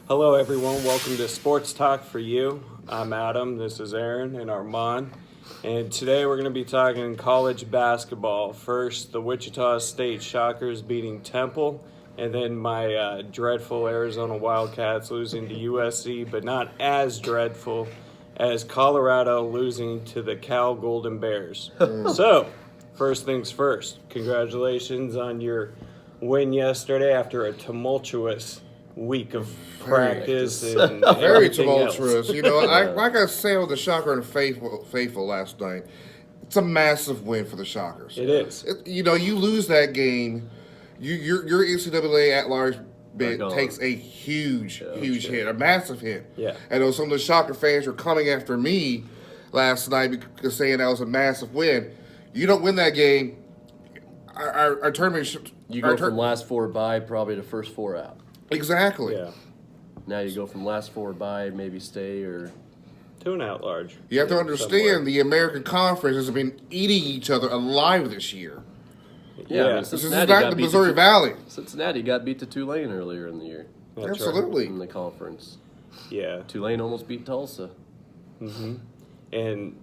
Hello, everyone. Welcome to Sports Talk for You. I'm Adam. This is Aaron and Armand. And today we're going to be talking college basketball. First, the Wichita State Shockers beating Temple, and then my dreadful Arizona Wildcats losing to USC, but not as dreadful as Colorado losing to the Cal Golden Bears. So, first things first, congratulations on your win yesterday after a tumultuous week of practice and Very everything tumultuous. else. You know, like I said with the Shocker and Faithful last night, it's a massive win for the Shockers. It is. You lose that game, your NCAA at-large bid takes a huge hit, a massive hit. Yeah. I know some of the Shocker fans were coming after me last night because saying that was a massive win. You don't win that game, our tournament. You go from last four by probably to first four out. Exactly. Yeah. Now you go from last four by, maybe stay or. To an at-large. You have to understand the American Conference has been eating each other alive this year. Yeah, I mean, This is Cincinnati not got the beat Missouri to, Valley. Cincinnati got beat to Tulane earlier in the year That's Absolutely. in the conference. Right. Yeah. Tulane almost beat Tulsa. And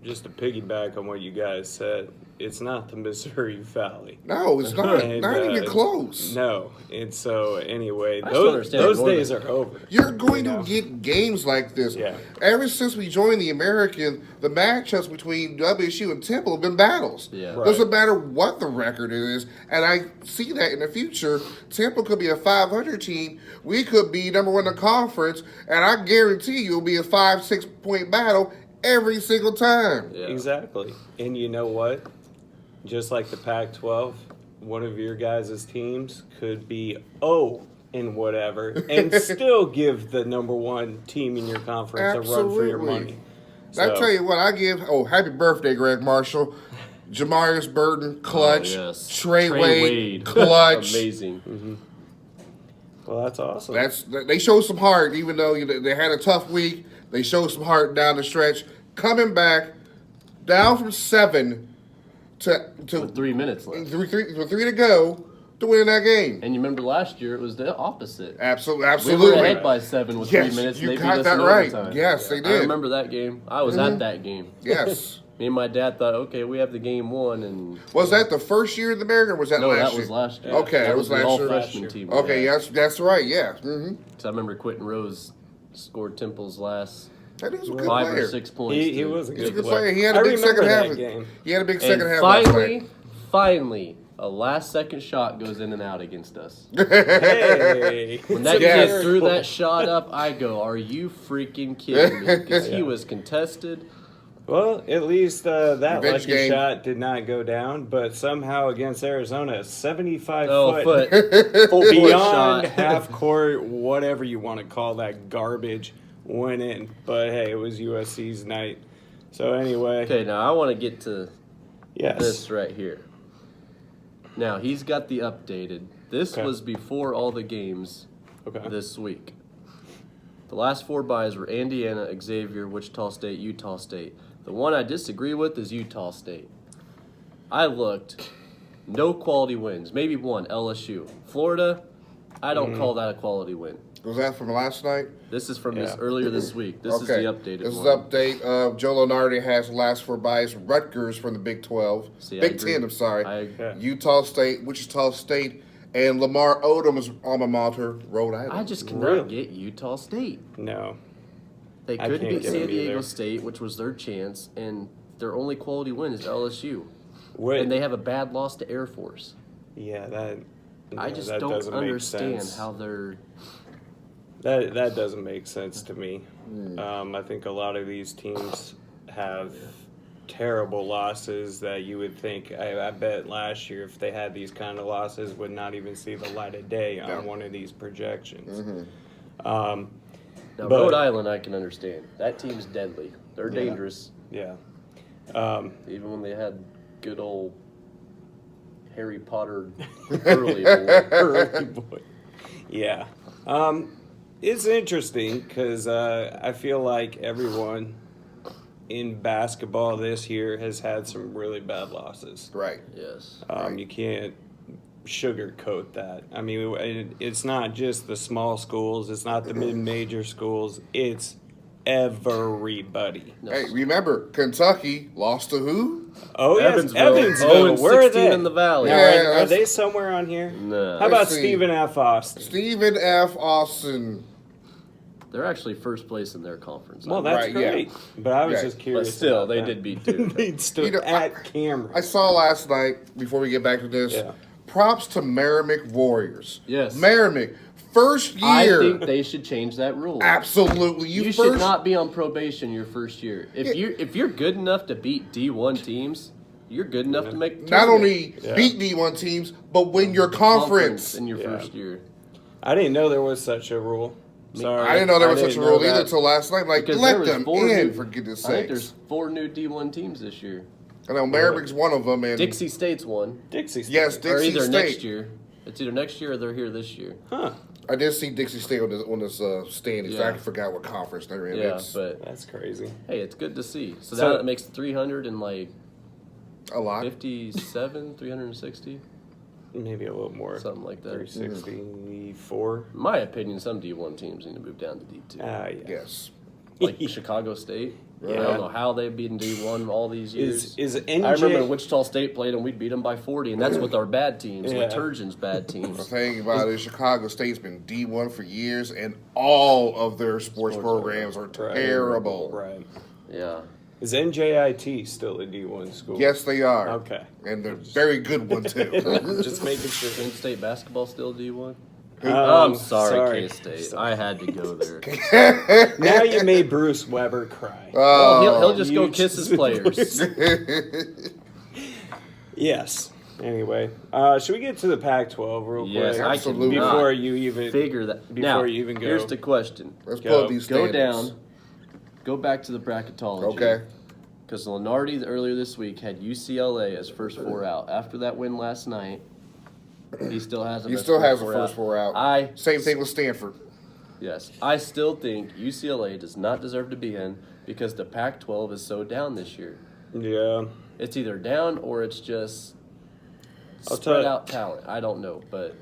just to piggyback on what you guys said, it's not the Missouri Valley. No, it's not. And, Not even close. No. And so, anyway, I still understand those Northern. days are over. You're going You know? to get games like this. Yeah. Ever since we joined the American, the matchups between WSU and Temple have been battles. Yeah. Right. Doesn't matter what the record is, and I see that in the future. Temple could be a 500 team. We could be number one in the conference, and I guarantee you it'll be a 5-6 point battle every single time. Yeah. Exactly. And you know what? Just like the Pac-12, one of your guys' teams could be in whatever and still give the number one team in your conference a run for your Absolutely. money. I tell you what, I give. Oh, happy birthday, Greg Marshall, Jamarius Burton, clutch, Oh, yes. Trey Wade, clutch. Amazing. Well, that's awesome. They showed some heart, even though they had a tough week. They showed some heart down the stretch, coming back down from 7 to With 3 minutes left. three to go to win that game. And you remember last year it was the opposite. Absolutely, We were absolutely. ahead by 7 with Yes, 3 minutes. you and they got beat us that in right. overtime. Yes, they I did. remember that game. I was at that game. Yes. Me and my dad thought, okay, we have the game won, and Was that the first year of the American, or was that no, last that year? was last year. Okay, that it was was the last all year. freshman team. Okay, that's right. Yeah. Mm-hmm. Because I remember Quentin Rose scored Temple's last That is a good 5 player. or 6 points. he to- was a He's a good good player. player. He had a I big remember second half. that game. He had a big And second half last night. finally, a last-second shot goes in and out against us. Hey. When that Yes. kid threw that shot up, I go, "Are you freaking kidding me?" Because he was contested. Well, at least that Revenge lucky game. shot did not go down, but somehow against Arizona, 75 Oh, foot foot beyond shot. half court, whatever you want to call that garbage, went in. But hey, it was USC's night. So anyway, Okay, now I want to get to yes. this right here. Now he's got the updated. This Okay. was before all the games Okay. this week. The last 4 byes were Indiana, Xavier, Wichita State, Utah State. The one I disagree with is Utah State. I looked, no quality wins. Maybe one, LSU. Florida, I don't call that a quality win. Was that from last night? This is from Yeah. earlier this week. This is the updated This is one. the update. Joe Lunardi has the last 4 byes. Rutgers from the Big 12. See, I Big agree. 10, I'm sorry. Yeah. Utah State, Wichita State, and Lamar Odom's alma mater, Rhode Island. I just cannot Really? get Utah State. No. They I couldn't can't beat get San them Diego either. State, which was their chance, and their only quality win is LSU. Wait, And they have a bad loss to Air Force. yeah, that. I no, just that don't doesn't make understand sense. how they're. That doesn't make sense to me. Hmm. I think a lot of these teams have terrible losses that you would think. I bet last year, if they had these kind of losses, would not even see the light of day on Yeah. one of these projections. Now, But- Rhode Island, I can understand. That team's deadly. They're Yeah. dangerous, Yeah. even when they had good old Harry Potter early boy. Early boy. Yeah. It's interesting because I feel like everyone in basketball this year has had some really bad losses. Right. Yes. You can't sugarcoat that. I mean, it's not just the small schools. It's not the mid-major schools. It's everybody. No. Hey, remember, Kentucky lost to who? Oh, yes, Evansville. Evansville. Where are 0-16 they? in the Valley. Yeah. Are they somewhere on here? No. How about Let's see. Stephen F. Austin? Stephen F. Austin. They're actually first place in their conference. Well, that's Right, yeah. great. But I was Yeah. just curious. But still, about they that. did beat Duke. They stood You know, at camera. I saw last night, before we get back to this, Yeah. props to Merrimack Warriors. Yes. Merrimack, first I year. think they should change that rule. Absolutely. You first, should not be on probation your first year. If you're good enough to beat D1 teams, you're good enough to make the not tournament. only Yeah. beat D1 teams, but win your conference. in your Yeah. first year. I didn't know there was such a rule. Sorry. I didn't know there was such a didn't rule know either that. until last night. Like, Because there let was them four in, new, for goodness I think sakes. there's 4 new D1 teams this year. I know Merrimack's one of them. And Dixie State's one. Dixie State. Yes, Or Dixie either State. next year. It's either next year or they're here this year. Huh. I did see Dixie State on this standings. Yeah. I forgot what conference they're in. Yeah, It's but That's crazy. hey, it's good to see. So, So- now that makes 300 and like a lot. 57, 360, Maybe a little more. something like that. 364. In my opinion, some D1 teams need to move down to D2. Yeah. Yes. Like Chicago State. I Yeah. don't know how they've beaten D1 all these years. Is NJ? I remember when Wichita State played and we'd beat them by 40, and that's with our bad teams, Yeah. Liturgian's bad The teams. thing about it is Chicago State's been D1 for years, and all of their sports Sports programs are Right. terrible. Right. Yeah. Is NJIT still a D1 school? Yes, they are. Okay. And they're very good one, too. Just making sure. Kent State basketball still D1? Um, I'm sorry, K-State. I had to go there. Now you made Bruce Weber cry. Well, he'll just go you kiss his just- players. Yes. Anyway, should we get to the Pac-12 real Yes, quick? I Absolutely. cannot Before you even figure that. Before Now, you even go. here's the question. Let's Go. pull up these Go standings. down. Go back to the bracketology. Okay. Because Lenardi earlier this week had UCLA as first 4 out. After that win last night, he still has them. He as still has the four first 4 out. I Same thing with Stanford. Yes, I still think UCLA does not deserve to be in because the Pac-12 is so down this year. Yeah. It's either down or it's just I'll spread tell- out talent. I don't know, but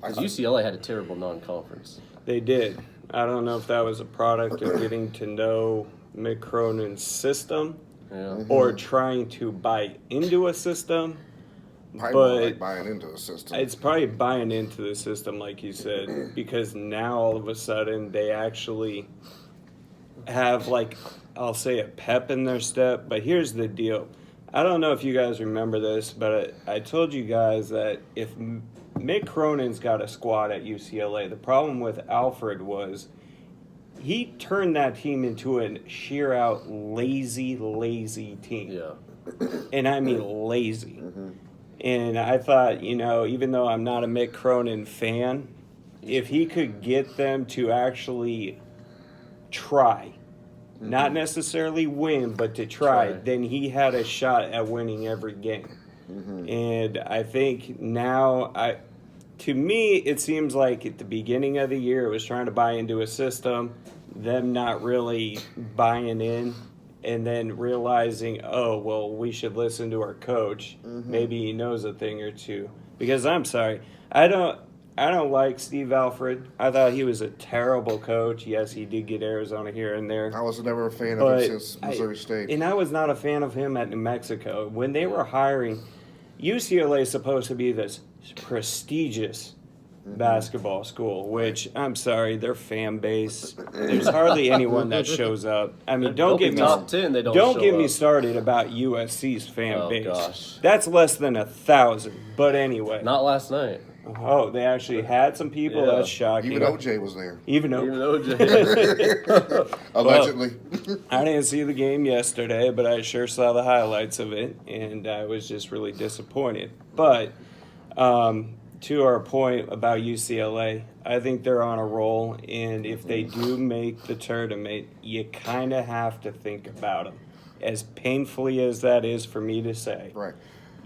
because UCLA had a terrible non-conference. They did. I don't know if that was a product of getting to know Mick Cronin's system Yeah. or trying to buy into a system. Probably more But like buying into the system. it's probably buying into the system, like you said, because now all of a sudden they actually have, like, I'll say a pep in their step. But here's the deal. I don't know if you guys remember this, but I told you guys that if Mick Cronin's got a squad at UCLA, the problem with Alfred was he turned that team into a sheer out lazy team. Yeah. And I mean lazy. And I thought, even though I'm not a Mick Cronin fan, if he could get them to actually try, not necessarily win, but to try, Try. then he had a shot at winning every game. And I think now, to me, it seems like at the beginning of the year, it was trying to buy into a system, them not really buying in, and then realizing, oh, well, we should listen to our coach. Maybe he knows a thing or two. Because I'm sorry, I don't like Steve Alfred. I thought he was a terrible coach. Yes, he did get Arizona here and there. I was never a fan of But him since Missouri State. And I was not a fan of him at New Mexico. When they were hiring, UCLA is supposed to be this prestigious basketball school, which, I'm sorry, their fan base, there's hardly anyone that shows up. I mean, They'll don't be get me top 10, they don't show get me up. started about USC's fan Oh, base. gosh. That's less than 1,000. But anyway. Not last night. Oh, they actually had some people. Yeah. That's shocking. Even OJ was there. Even though Even though OJ. Allegedly. I didn't see the game yesterday, but I sure saw the highlights of it, and I was just really disappointed. But to our point about UCLA, I think they're on a roll, and if they do make the tournament, you kind of have to think about them. As painfully as that is for me to say, Right.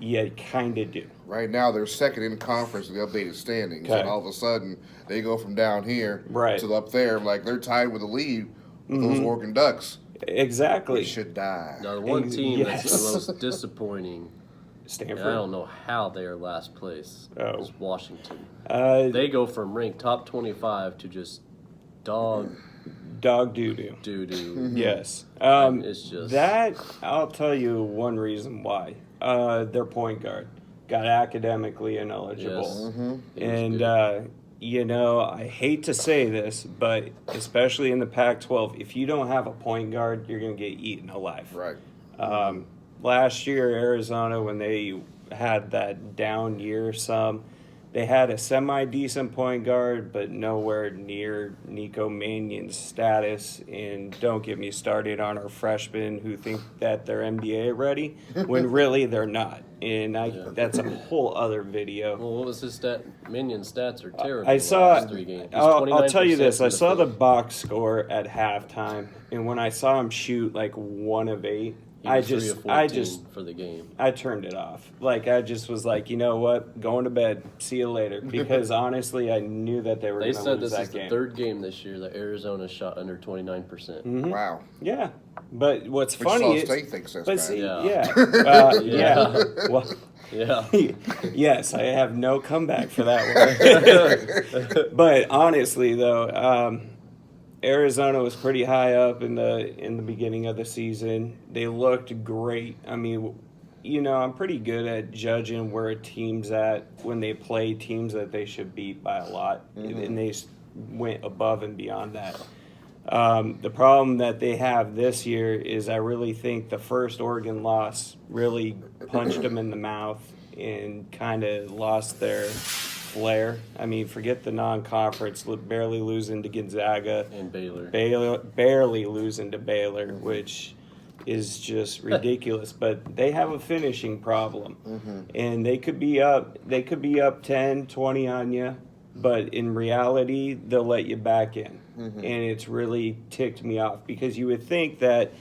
you kind of do. Right now, they're second in conference in the updated standings, Okay. and all of a sudden, they go from down here Right. to up there. Like they're tied with the lead with those Oregon Ducks. Exactly. They should die. Now, the one team that's Yes. the most disappointing Stanford. And I don't know how they are last place. Oh. It's Washington. They They go from ranked top 25 to just dog dog doo doo. doo-doo. Yes. It's just- That, I'll tell you one reason why. Their point guard got academically ineligible. Yes. And, I hate to say this, but especially in the Pac 12, if you don't have a point guard, you're going to get eaten alive. Right. Last year, Arizona, when they had that down year, they had a semi-decent point guard, but nowhere near Nico Mannion's status. And don't get me started on our freshmen who think that they're NBA ready, when really they're not. And that's a whole other video. Well, what was his stat? Minion's stats are terrible. I the saw. last 3 games. He's I'll tell you 29% this. from I saw the field. box score at halftime, and when I saw him shoot like 1 of 8, He I was 3 of just 14 for the game. I turned it off. Like, I just was like, you know what? Going to bed. See you later. Because honestly, I knew that they were They going to said lose this that is the game. 3rd game this year that Arizona shot under 29%. Wow. Yeah. But what's Which funny Saw is. State thinks that's But bad. see, Yeah. yeah. Well, Yeah. yes, I have no comeback for that one. But honestly, though, Arizona was pretty high up in the beginning of the season. They looked great. I mean, I'm pretty good at judging where a team's at when they play teams that they should beat by a lot, and they went above and beyond that. The problem that they have this year is I really think the first Oregon loss really punched them in the mouth and kind of lost their flair. I mean, forget the non-conference, barely losing to Gonzaga, And Baylor. barely losing to Baylor, which is just ridiculous. But they have a finishing problem, and they could be up 10, 20 on you, but in reality, they'll let you back in. And it's really ticked me off because you would think that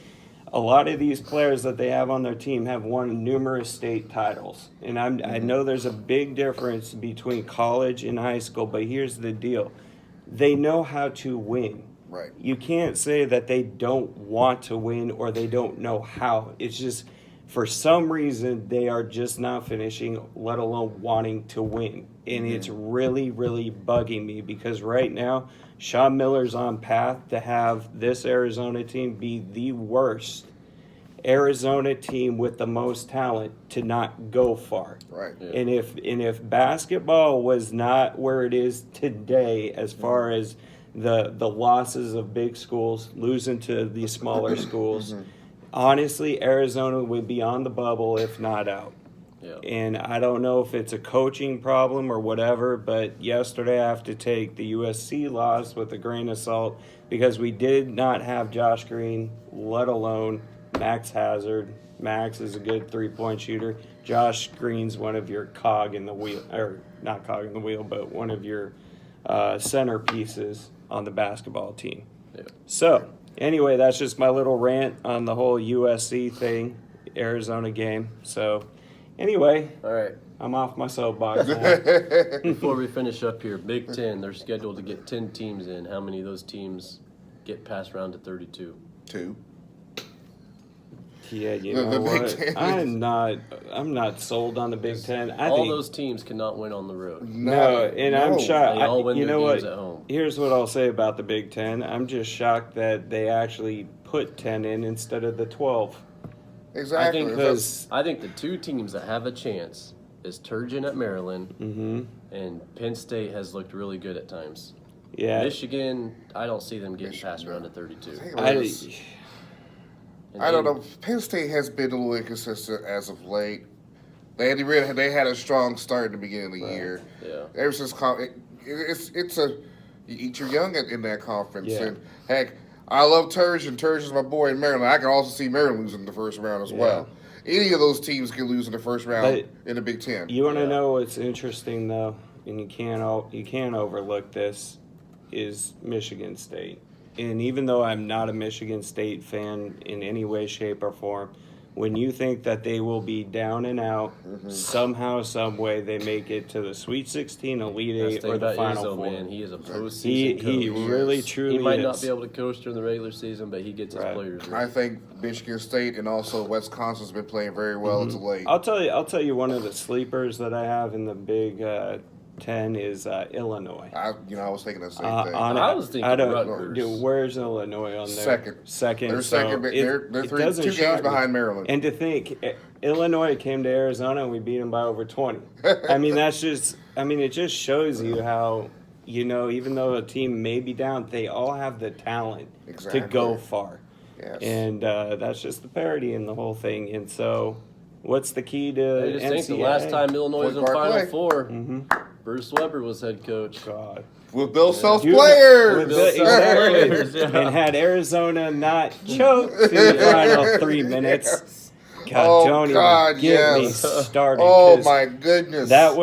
a lot of these players that they have on their team have won numerous state titles. And I know there's a big difference between college and high school, but here's the deal. They know how to win. Right. You can't say that they don't want to win or they don't know how. It's just for some reason they are just not finishing, let alone wanting to win. And it's really, really bugging me because right now Sean Miller's on path to have this Arizona team be the worst Arizona team with the most talent to not go far. Right. Yeah. And if basketball was not where it is today, as far as the losses of big schools losing to these smaller schools, honestly, Arizona would be on the bubble if not out. Yeah. And I don't know if it's a coaching problem or whatever, but yesterday I have to take the USC loss with a grain of salt because we did not have Josh Green, let alone Max Hazard. Max is a good three-point shooter. Josh Green's one of your cog in the wheel, or not cog in the wheel, but one of your centerpieces on the basketball team. Yeah. So, anyway, that's just my little rant on the whole USC thing, Arizona game. So, anyway, All right. I'm off my soapbox now. Before we finish up here, Big Ten, they're scheduled to get 10 teams in. How many of those teams get past round to 32? 2. Yeah, you The know Big what? Ten. I'm not sold on the Big Ten. I All think those teams cannot win on the road. no, and I'm shocked. They all win you their know games what? at home. Here's what I'll say about the Big Ten. I'm just shocked that they actually put 10 in instead of the 12. Exactly. Because I think the 2 teams that have a chance is Turgeon at Maryland, and Penn State has looked really good at times. yeah, Michigan, I don't see them getting past round to 32. And I don't then- know. Penn State has been a little inconsistent as of late. They had a strong start in the beginning of the year. Yeah. Ever since it's a you eat your young in that conference. Yeah. And heck, I love Turgeon. Turgeon's my boy in Maryland. I can also see Maryland losing the first round as well. Any of those teams can lose in the first round in the Big Ten. You want to Yeah. know what's interesting though, and you can't overlook this, is Michigan State. And even though I'm not a Michigan State fan in any way, shape, or form, when you think that they will be down and out, Mm-hmm. somehow, some way, they make it to the Sweet 16, Elite That's 8, the thing or the about Final Izzo, Four. man. He is a He postseason coach. really Yes. truly He might is. not be able to coach during the regular season, but he gets his Right. players I ready. think Michigan State and also Wisconsin's been playing very well as of late. I'll tell you one of the sleepers that I have in the Big 10 is Illinois. I was thinking the same thing. I was thinking I don't, Rutgers. dude, where's Illinois on there? Second. Second. They're so second, but it- they're it three, doesn't 2 shock games me. behind Maryland. And to think, Illinois came to Arizona and we beat them by over 20. I mean, it just shows you how, even though a team may be down, they all have the talent Exactly. to go far. Yes. And that's just the parity in the whole thing. And so, what's the key to I just NCAA? think the last time Illinois was in Point guard Final play. Four, Mm-hmm. Bruce Weber was head coach. God. With Bill Self's Dude, players. with Bill exactly. Self players, yeah. And had Arizona not choked in the final 3 minutes. God, Oh, don't God, even get me yes. started. Oh 'cause my goodness. That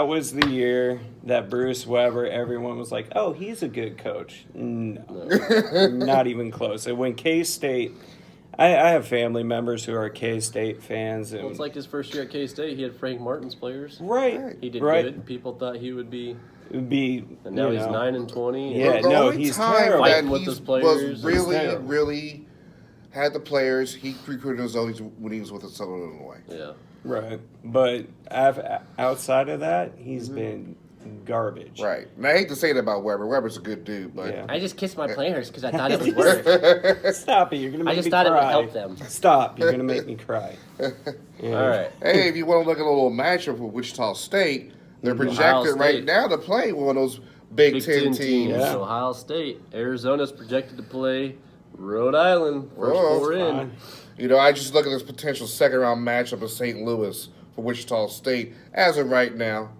was the year that Bruce Weber, everyone was like, oh, he's a good coach. No, not even close. And when K-State, I have family members who are K-State fans. And Well, it's like his first year at K-State. He had Frank Martin's players. right, He did right. good. People thought he would be, It would be, and now you he's know, 9-20. Yeah, the no, only he's time terrible. that Fighting with he his players, was it's really, terrible. really had the players. He recruited his own when he was with Southern Illinois. Yeah. Right, but outside of that, he's been garbage. Right. And I hate to say that about Weber. Weber's a good dude, but Yeah. I just kissed my players because I thought it would work. Stop it! You're gonna make I just me thought it would cry. help them. Stop! You're gonna make me cry. Yeah. All right. hey, if you want to look at a little matchup with Wichita State, they're Ohio projected right State. now to play one of those Big Big Ten Ten teams. teams. Yeah. Ohio State. Arizona's projected to play Rhode Island. First Whoa. 4 in. Fine. You know, I just look at this potential second round matchup of St. Louis for Wichita State. As of right now,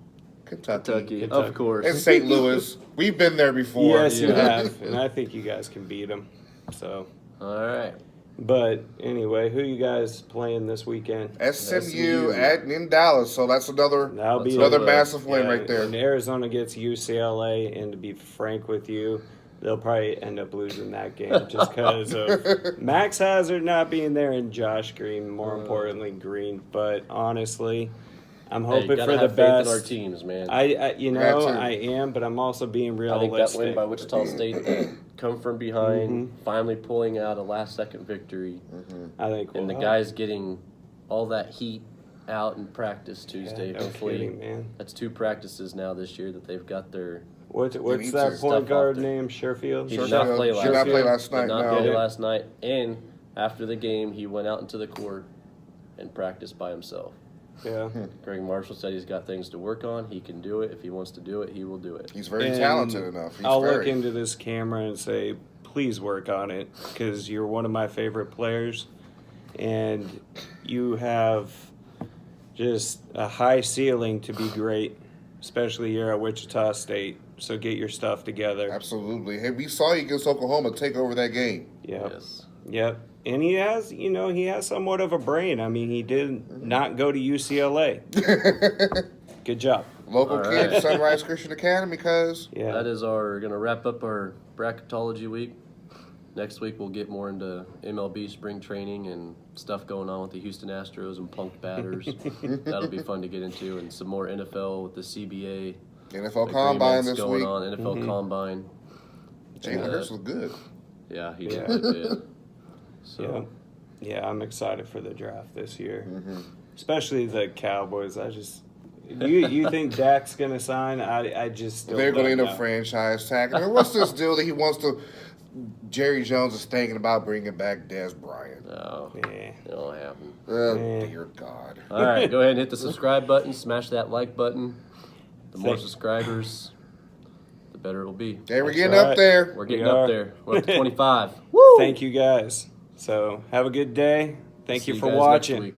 Kentucky, Kentucky. of course. and St. Louis. We've been there before. Yes, you Yeah. have, and I think you guys can beat them. So, All right. but anyway, who you guys playing this weekend? SMU in Dallas, so that's another That'll be another a- massive win Yeah, right there. And Arizona gets UCLA, and to be frank with you, they'll probably end up losing that game just because of Max Hazard not being there and Josh Green, more importantly, Green. But honestly, I'm Hey, you hoping gotta for the have faith in our best. teams, man. I That too. I am, but I'm also being I think that win realistic. by Wichita State, come from behind, Mm-hmm. finally pulling out a last-second victory, I think and the we'll guys getting all that heat out in practice Tuesday. no Hopefully, kidding, man. that's 2 practices now this year that they've got their. What's need that to stuff point off guard there. name? Sherfield. He did Sure, not play did last not night. play last Did night. not No. play last night, and after the game, he went out into the court and practiced by himself. Yeah. Greg Marshall said he's got things to work on. He can do it. If he wants to do it, he will do it. He's very And talented enough. He's I'll very. look into this camera and say, please work on it because you're one of my favorite players, and you have just a high ceiling to be great, especially here at Wichita State. So get your stuff together. Absolutely. Hey, we saw you against Oklahoma take over that game. Yep. Yes. Yep. And he has somewhat of a brain. I mean, he did not go to UCLA. Good job. Local All kid, right. Sunrise Christian Academy, cuz. Yeah. That is gonna wrap up our bracketology week. Next week we'll get more into MLB spring training and stuff going on with the Houston Astros and Punk Batters. That'll be fun to get into, and some more NFL with the CBA. NFL Combine agreements this going week. on. NFL Combine. Jalen Hurts was good. Yeah, he Yeah. did good. So Yeah, I'm excited for the draft this year, Mm-hmm. especially the Cowboys. You think Dak's gonna sign? I just still They're going to don't end up know. franchise tagging. And what's this deal that he wants to? Jerry Jones is thinking about bringing back Des Bryant. no, Yeah. it'll happen. Oh, Yeah. dear God. All right, go ahead and hit the subscribe button. Smash that like button. The more Thank- subscribers, the better it'll be. Hey, we're That's getting right. up there. We're getting We up are. there. We're up to 25. Thank you guys. So have a good day. Thank See you for guys next watching. week.